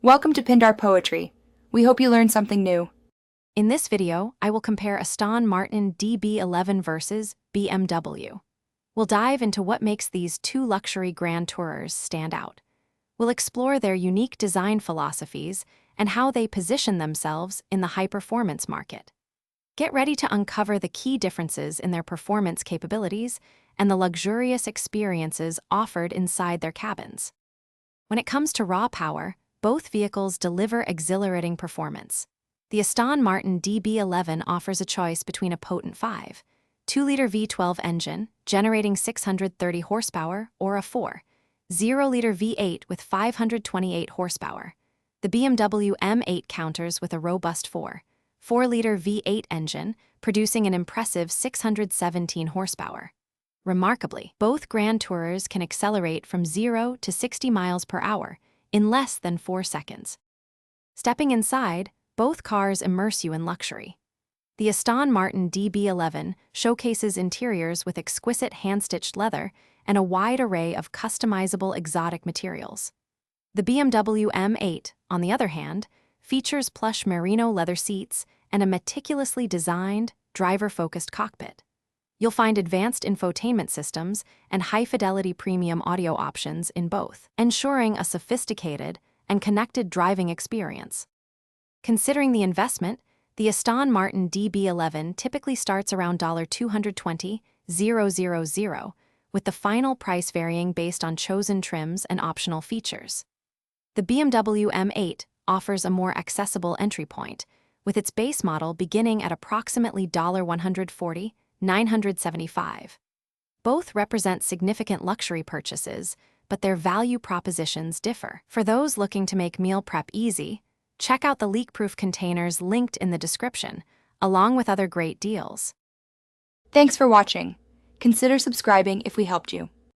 Welcome to Pindar Poetry. We hope you learned something new. In this video, I will compare Aston Martin DB11 versus BMW. We'll dive into what makes these two luxury grand tourers stand out. We'll explore their unique design philosophies and how they position themselves in the high-performance market. Get ready to uncover the key differences in their performance capabilities and the luxurious experiences offered inside their cabins. When it comes to raw power, both vehicles deliver exhilarating performance. The Aston Martin DB11 offers a choice between a potent 2-liter V12 engine, generating 630 horsepower, or a 4.0-liter V8 with 528 horsepower. The BMW M8 counters with a robust 4.0-liter V8 engine, producing an impressive 617 horsepower. Remarkably, both Grand Tourers can accelerate from 0 to 60 miles per hour in less than 4 seconds. Stepping inside, both cars immerse you in luxury. The Aston Martin DB11 showcases interiors with exquisite hand-stitched leather and a wide array of customizable exotic materials. The BMW M8, on the other hand, features plush merino leather seats and a meticulously designed, driver-focused cockpit. You'll find advanced infotainment systems and high-fidelity premium audio options in both, ensuring a sophisticated and connected driving experience. Considering the investment, the Aston Martin DB11 typically starts around $220,000, with the final price varying based on chosen trims and optional features. The BMW M8 offers a more accessible entry point, with its base model beginning at approximately $140,975. Both represent significant luxury purchases, but their value propositions differ. For those looking to make meal prep easy, check out the leak-proof containers linked in the description, along with other great deals. Thanks for watching. Consider subscribing if we helped you.